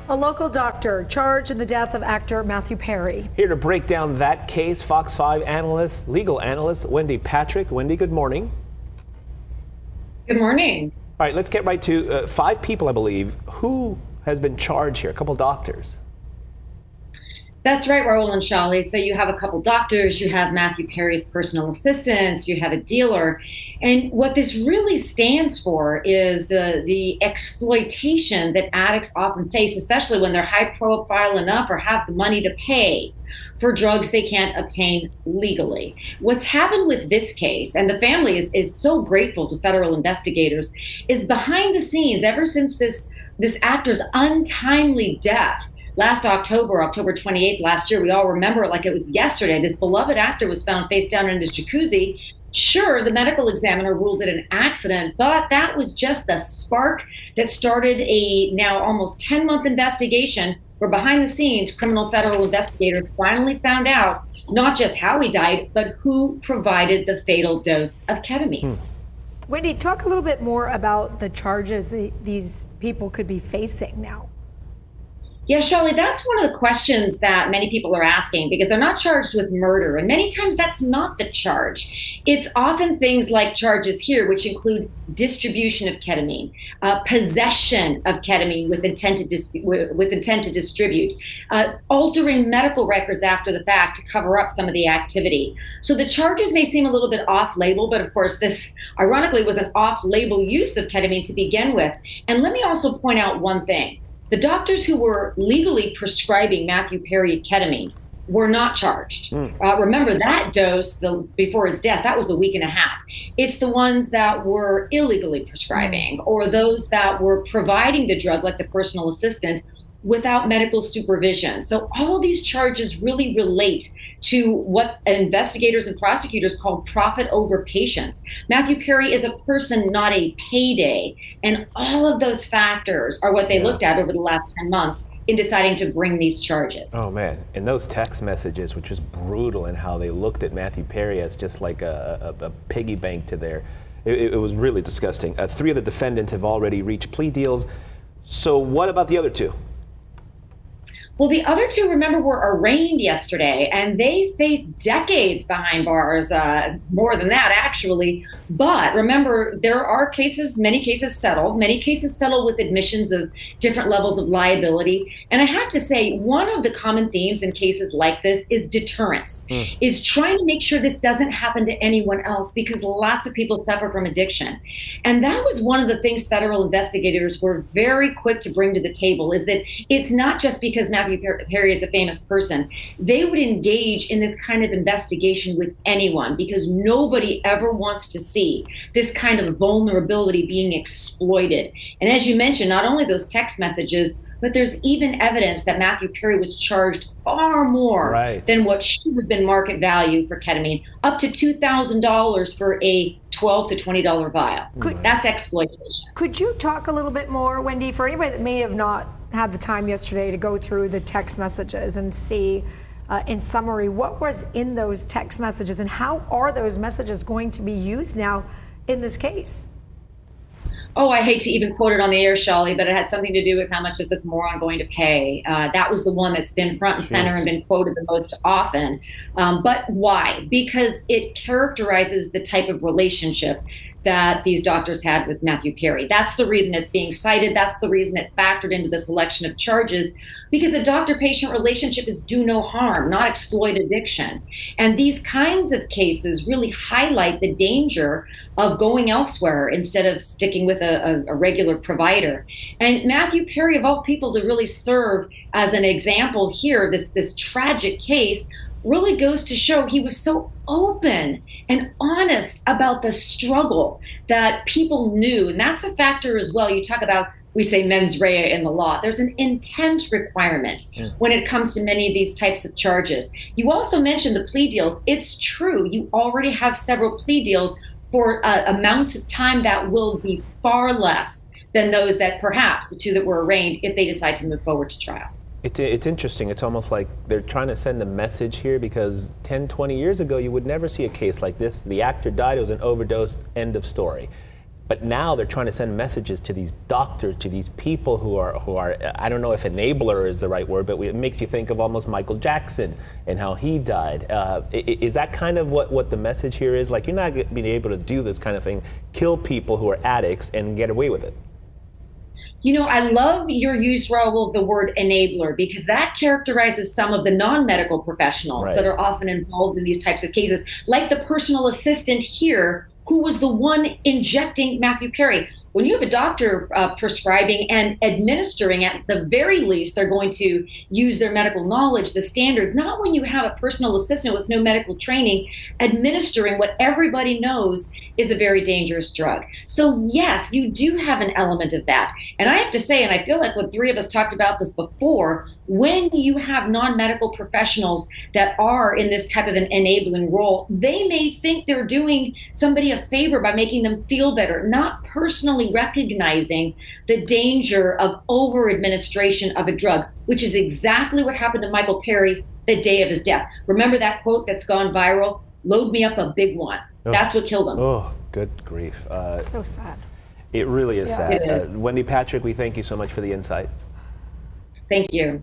A local doctor charged in the death of actor Matthew Perry. Here to break down that case, Fox 5 analyst, legal analyst, Wendy Patrick. Wendy, good morning. Good morning. All right, let's get right to 5 people, I believe. Who has been charged here? A couple doctors. That's right, Raul and Shali. So you have a couple doctors, you have Matthew Perry's personal assistants, you have a dealer. And what this really stands for is the exploitation that addicts often face, especially when they're high profile enough or have the money to pay for drugs they can't obtain legally. What's happened with this case, and the family is so grateful to federal investigators, is behind the scenes, ever since this actor's untimely death, last October 28th last year, we all remember it like it was yesterday. This beloved actor was found face down in his jacuzzi. Sure, the medical examiner ruled it an accident, but that was just the spark that started a now almost 10-month investigation where behind the scenes, criminal federal investigators finally found out not just how he died, but who provided the fatal dose of ketamine. Wendy, talk a little bit more about the charges these people could be facing now. Yeah, Shali, that's one of the questions that many people are asking because they're not charged with murder. And many times that's not the charge. It's often things like charges here, which include distribution of ketamine, possession of ketamine with intent to distribute, altering medical records after the fact to cover up some of the activity. So the charges may seem a little bit off-label, but of course this ironically was an off-label use of ketamine to begin with. And let me also point out one thing. The doctors who were legally prescribing Matthew Perry ketamine were not charged. Remember that dose before his death, that was a week and a half. It's the ones that were illegally prescribing or those that were providing the drug, like the personal assistant, without medical supervision. So all of these charges really relate to what investigators and prosecutors call profit over patients. Matthew Perry is a person, not a payday. And all of those factors are what they looked at over the last 10 months in deciding to bring these charges. Oh man, and those text messages, which is brutal in how they looked at Matthew Perry as just like a piggy bank to their, it was really disgusting. 3 of the defendants have already reached plea deals. So what about the other 2? Well, the other 2, remember, were arraigned yesterday, and they face decades behind bars, more than that, actually. But remember, there are cases, many cases settled with admissions of different levels of liability. And I have to say, one of the common themes in cases like this is deterrence, is trying to make sure this doesn't happen to anyone else because lots of people suffer from addiction. And that was one of the things federal investigators were very quick to bring to the table, is that it's not just because Matthew Perry is a famous person. They would engage in this kind of investigation with anyone because nobody ever wants to see this kind of vulnerability being exploited. And as you mentioned, not only those text messages, but there's even evidence that Matthew Perry was charged far more than what should have been market value for ketamine, up to $2,000 for a $12 to $20 vial. That's exploitation. Could you talk a little bit more, Wendy, for anybody that may have not had the time yesterday to go through the text messages and see, in summary, what was in those text messages and how are those messages going to be used now in this case? Oh, I hate to even quote it on the air, Shali, but it had something to do with how much is this moron going to pay. That was the one that's been front and center and been quoted the most often. But why? Because it characterizes the type of relationship that these doctors had with Matthew Perry. That's the reason it's being cited. That's the reason it factored into the selection of charges, because a doctor-patient relationship is do no harm, not exploit addiction. And these kinds of cases really highlight the danger of going elsewhere instead of sticking with a regular provider. And Matthew Perry, of all people, to really serve as an example here, this tragic case, really goes to show he was so open and honest about the struggle that people knew. And that's a factor as well. You talk about, we say mens rea in the law. There's an intent requirement when it comes to many of these types of charges. You also mentioned the plea deals. It's true. You already have several plea deals for amounts of time that will be far less than those that perhaps the 2 that were arraigned if they decide to move forward to trial. It's interesting. It's almost like they're trying to send a message here because 10, 20 years ago, you would never see a case like this. The actor died. It was an overdose. End of story. But now they're trying to send messages to these doctors, to these people who are I don't know if enabler is the right word, but it makes you think of almost Michael Jackson and how he died. Is that kind of what the message here is? Like, you're not being able to do this kind of thing, kill people who are addicts and get away with it. You know, I love your use, Raul, of the word enabler, because that characterizes some of the non-medical professionals Right. that are often involved in these types of cases, like the personal assistant here, who was the one injecting Matthew Perry. When you have a doctor prescribing and administering, at the very least, they're going to use their medical knowledge, the standards, not when you have a personal assistant with no medical training administering what everybody knows is a very dangerous drug. So yes, you do have an element of that. And I have to say, and I feel like what three of us talked about this before, when you have non-medical professionals that are in this type of an enabling role, they may think they're doing somebody a favor by making them feel better, not personally recognizing the danger of over-administration of a drug, which is exactly what happened to Michael Perry the day of his death. Remember that quote that's gone viral? Load me up a big one. Oh. That's what killed him. Oh, good grief. So sad. It really is Yeah. sad. It is. Wendy Patrick, we thank you so much for the insight. Thank you.